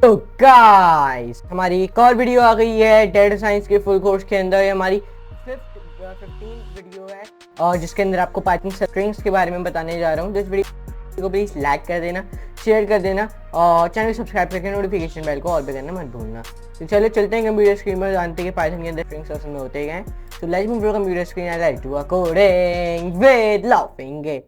तो गाइस हमारी एक और वीडियो आ गई है डेटा साइंस के फुल कोर्स के अंदर। ये हमारी 15th वीडियो है और जिसके अंदर आपको पाइथन स्ट्रिंग्स के बारे में बताने जा रहा हूँ। तो इस वीडियो को प्लीज़ लाइक कर देना, शेयर कर देना और चैनल सब्सक्राइब करके नोटिफिकेशन बेल को ऑल पे करना मत भूलना। तो चलो चलते हैं कंप्यूटर स्क्रीन में, जानते हैं कि पाइथन के अंदर स्ट्रिंग्स असल में होते हैं। तो let's move to computer screen and let's do a coding with laughing.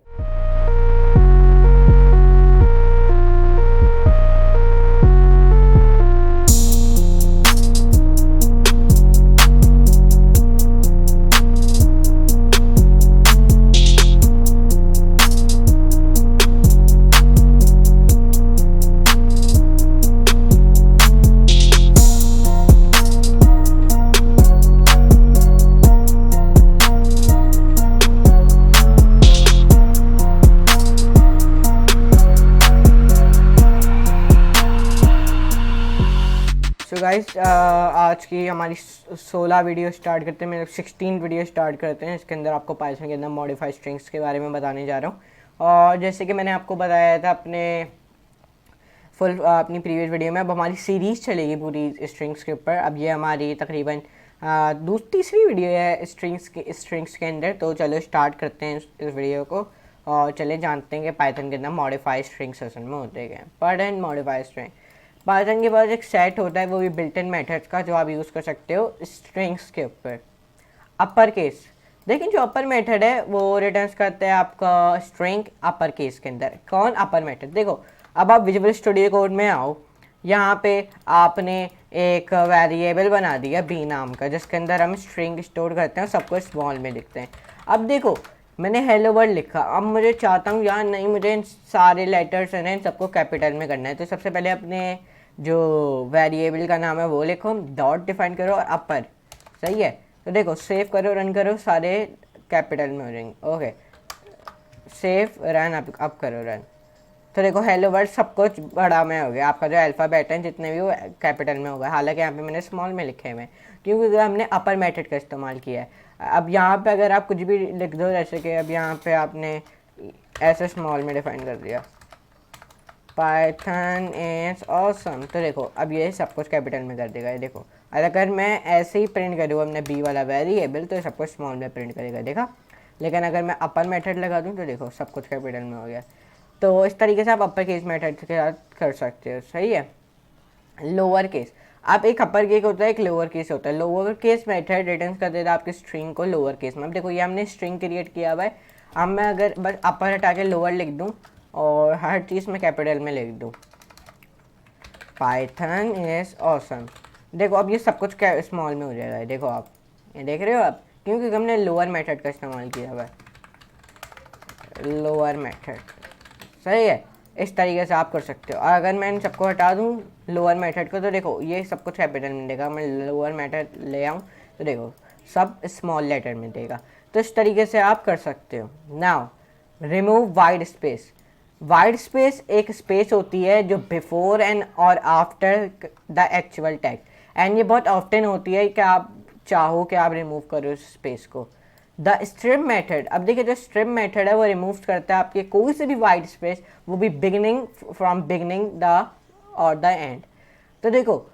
तो गाइस आज की हमारी 16 वीडियो स्टार्ट करते हैं, मतलब 16 वीडियो स्टार्ट करते हैं। इसके अंदर आपको पाइथन के अंदर मॉडिफाइड स्ट्रिंग्स के बारे में बताने जा रहा हूँ। और जैसे कि मैंने आपको बताया था अपनी प्रीवियस वीडियो में, अब हमारी सीरीज़ चलेगी पूरी स्ट्रिंग्स के ऊपर। अब ये हमारी तकरीबन तीसरी वीडियो है स्ट्रिंग्स के अंदर। तो चलो स्टार्ट करते हैं इस वीडियो को और चले जानते हैं कि पाइथन के अंदर मॉडिफाइड स्ट्रिंग्स असल में होते हैं। पाइथन मॉडिफाइड स्ट्रिंग, पाइथन के पास एक सेट होता है, वो भी बिल्ट इन मेथड्स का, जो आप यूज़ कर सकते हो स्ट्रिंग्स के ऊपर। अपर केस, लेकिन जो अपर मेथड है वो रिटर्न्स करता है आपका स्ट्रिंग अपर केस के अंदर। कौन अपर मेथड? देखो, अब आप विजुअल स्टूडियो कोड में आओ, यहाँ पे आपने एक वेरिएबल बना दिया बी नाम का, जिसके अंदर हम स्ट्रिंग स्टोर करते हैं, सबको स्मॉल में लिखते हैं। अब देखो, मैंने हेलो वर्ल्ड लिखा, अब मुझे चाहता हूँ यार नहीं, मुझे इन सारे लेटर्स हैं इन सबको कैपिटल में करना है। तो सबसे पहले अपने जो वेरिएबल का नाम है वो लिखो, डॉट डिफाइन करो और अपर, सही है। तो देखो, सेव करो, रन करो, सारे कैपिटल में हो जाएंगे। ओके, सेव, रन, अब करो रन। तो देखो हेलो वर्ल्ड सब कुछ बड़ा में हो गया, आपका जो अल्फ़ाबेट है जितने भी वो कैपिटल में होगा। हालांकि यहाँ पे मैंने स्मॉल में लिखे हुए हैं क्योंकि हमने अपर मेथड का इस्तेमाल किया है। अब यहाँ पे अगर आप कुछ भी लिख दो, जैसे कि अब यहाँ पे आपने ऐसे स्मॉल में डिफाइन कर दिया पाइथन इज ऑसम, तो देखो अब ये सब कुछ कैपिटल में कर देगा। ये देखो, अगर मैं ऐसे ही प्रिंट करूँ अपने बी वाला वेरिएबल, तो सब कुछ स्मॉल में प्रिंट करेगा, देखा। लेकिन अगर मैं अपर मेथड लगा दूँ तो देखो सब कुछ कैपिटल में हो गया। तो इस तरीके से आप अपर केस मेथड के साथ कर सकते हो, सही है। लोअर केस, आप एक अपर केस होता है, एक लोअर केस होता है। लोअर केस मेथड रिटर्न कर देता है आपकी स्ट्रिंग को लोअर केस में। अब देखो, ये हमने स्ट्रिंग क्रिएट किया हुआ है। अब मैं अगर बस अपर हटा के लोअर लिख दूँ और हर चीज़ में कैपिटल में लिख दूँ पाइथन इज ऑसम, देखो अब ये सब कुछ स्मॉल में हो जाएगा। देखो आप ये देख रहे हो आप, क्योंकि हमने लोअर मेथड का इस्तेमाल किया हुआ है, लोअर मेथड, सही है। इस तरीके से आप कर सकते हो। और अगर मैं इन सबको हटा दूँ लोअर मेथड को, तो देखो ये सब कुछ कैपिटल में देगा। मैं लोअर मेथड ले आऊँ तो देखो सब स्मॉल लेटर में देगा। तो इस तरीके से आप कर सकते हो। Now remove wide space. Wide space एक स्पेस होती है जो बिफोर एंड और after the actual text, and ये बहुत ऑफ्टन होती है कि आप चाहो कि आप रिमूव करो इस स्पेस को। द स्ट्रिप मेथड, अब देखिए जो स्ट्रिप मेथड है वो रिमूव करता है आपके कोई से भी वाइड स्पेस, वो भी बिगिनिंग फ्रॉम बिगिनिंग द और द एंड। तो देखो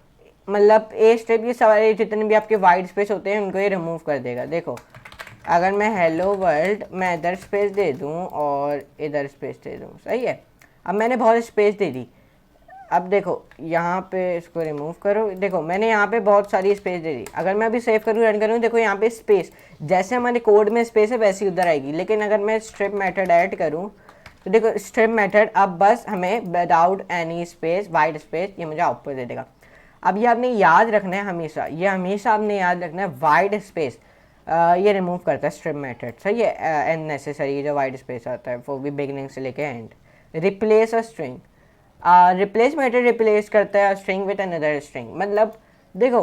मतलब ए स्ट्रिप, ये सारे जितने भी आपके वाइड स्पेस होते हैं उनको ये रिमूव कर देगा। देखो अगर मैं हेलो वर्ल्ड मैं इधर स्पेस दे दूँ और इधर स्पेस दे दूँ, सही है। अब मैंने बहुत स्पेस दे दी। अब देखो यहाँ पे इसको रिमूव करो, देखो मैंने यहाँ पे बहुत सारी स्पेस दे दी। अगर मैं अभी सेव करूँ, रन करूँ, देखो यहाँ पे स्पेस, जैसे हमारे कोड में स्पेस है वैसे ही उधर आएगी। लेकिन अगर मैं स्ट्रिप मेथड ऐड करूँ तो देखो स्ट्रिप मेथड अब बस हमें without any space, wide space, ये मुझे आउटपुट दे देगा। अब ये आपने याद रखना है हमेशा, ये हमेशा आपने याद रखना है, वाइड स्पेस ये रिमूव करता है स्ट्रिप मेथड, सही है। एंड नेसेसरी जो वाइड स्पेस आता है वो भी बिगिनिंग से लेके and. Replace a string, replace method replace करता है स्ट्रिंग विद अनदर स्ट्रिंग। मतलब देखो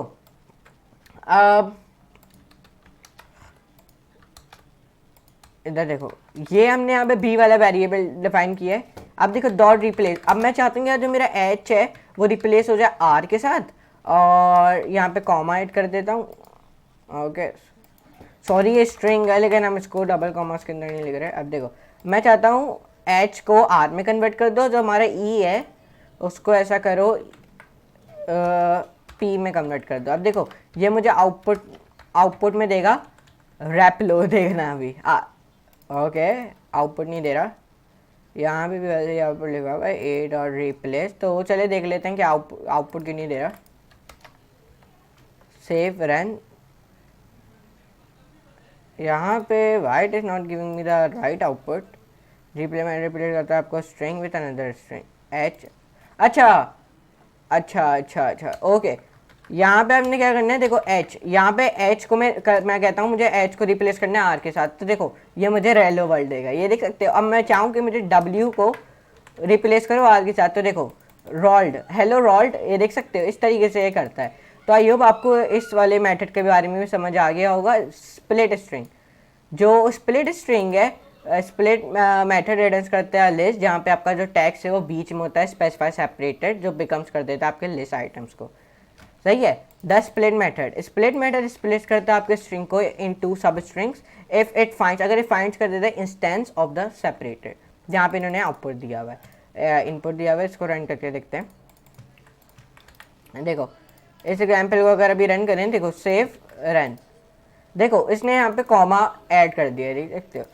इधर देखो, ये हमने यहाँ पे बी वाला वेरिएबल डिफाइन किया है। अब देखो डॉट रिप्लेस, अब मैं चाहता हूँ जो मेरा एच है वो रिप्लेस हो जाए आर के साथ, और यहाँ पे कॉमा ऐड कर देता हूँ। ओके सॉरी ये स्ट्रिंग है लेकिन हम इसको डबल कॉमास के अंदर नहीं लिख रहे। अब देखो मैं चाहता हूँ एच को आर में कन्वर्ट कर दो, जो हमारा ई है उसको ऐसा करो पी में कन्वर्ट कर दो। अब देखो ये मुझे आउटपुट में देगा रैप लो, देखना अभी ओके आउटपुट नहीं दे रहा, यहाँ पे भी वैसे ही आउटपुट लिखा हुआ है ए डॉट रिप्लेस। तो चले देख लेते हैं कि आउटपुट क्यों नहीं दे रहा। सेव रन, यहाँ पे white is not giving me the right output. Replay में रिप्लेस करता है आपको string with another string H. अच्छा ओके, यहाँ पे हमने क्या करना है, देखो एच, यहाँ पे एच को मैं कहता हूँ मुझे एच को रिप्लेस करना है आर के साथ, तो देखो ये मुझे रेलो वर्ल्ड देगा, ये देख सकते हो। अब मैं चाहूँ कि मुझे डब्ल्यू को रिप्लेस करो आर के साथ, तो देखो रोल्ड, हेलो रोल्ड, ये देख सकते हो इस तरीके से ये करता है। तो आई होप आपको इस वाले मेथड के बारे में भी समझ आ गया होगा। स्प्लिट स्ट्रिंग, जो स्प्लिट स्ट्रिंग है, स्प्लिट मेथड रिटर्न करता है लिस्ट, जहाँ पे आपका जो टैक्स है वो बीच में होता है स्पेसिफाई सेपरेटेड, जो बिकम्स कर देता है आपके लिस्ट आइटम्स को। सही है। द स्प्लिट मेथड स्प्लिट करता है आपके स्ट्रिंग को इन टू सब स्ट्रिंग्स इफ इट फाइंड्स, अगर इट फाइंड्स कर देता है इंस्टेंस ऑफ द सेपरेटेड, जहाँ पे इन्होंने आउटपुट दिया हुआ है, इनपुट दिया हुआ है। इसको रन करके देखते हैं। देखो इस एग्जाम्पल को अगर अभी रन करें, देखो सेव रन, देखो इसने यहाँ पे कॉमा ऐड कर दिया है, देख सकते हो।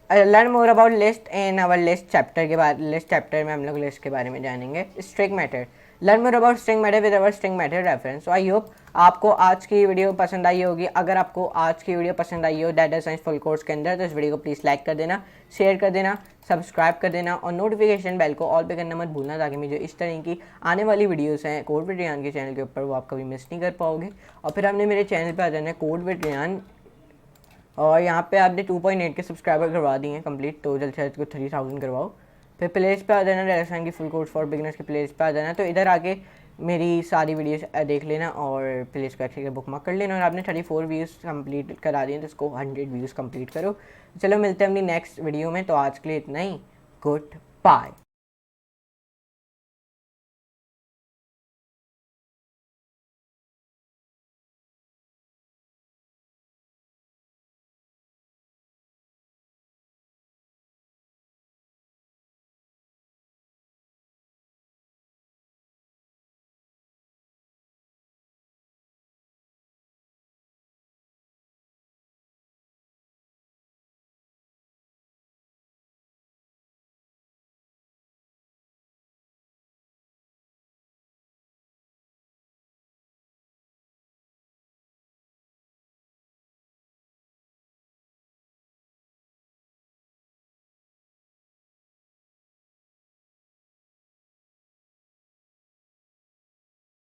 Learn more about list in our list chapter के बाद, लिस्ट चैप्टर में हम लोग लिस्ट के बारे में जानेंगे। String method, learn more about string method with our string method reference. So I hope आपको आज की वीडियो पसंद आई होगी। अगर आपको आज की वीडियो पसंद आई हो डाटा साइंस फुल कोर्स के अंदर, तो इस वीडियो को प्लीज़ लाइक कर देना, शेयर कर देना, सब्सक्राइब कर देना और नोटिफिकेशन बेल को ऑल पे करना मत भूलना, ताकि मुझे इस तरह की आने वाली वीडियोस हैं कोड विद रेहान के चैनल के ऊपर, वो आप कभी मिस नहीं कर पाओगे। और फिर आपने मेरे चैनल पर आ जाना है कोड विद रेहान, और यहाँ पे आपने 2.8 के सब्सक्राइबर करवा दिए हैं कंप्लीट, तो जल्द से जल्द को 3000 करवाओ। फिर प्लेलिस्ट पे आ जाना, डाटा साइंस की फुल कोर्स फॉर बिगिनर्स के प्लेलिस्ट पे आ जाना। तो इधर आके मेरी सारी वीडियोस देख लेना और प्लेलिस्ट को अच्छे से बुक मार्क कर लेना। और आपने 34 व्यूज़ कंप्लीट करा दिए, तो इसको 100 व्यूज़ कंप्लीट करो। चलो मिलते हैं अपनी नेक्स्ट वीडियो में, तो आज के लिए इतना ही। Good bye.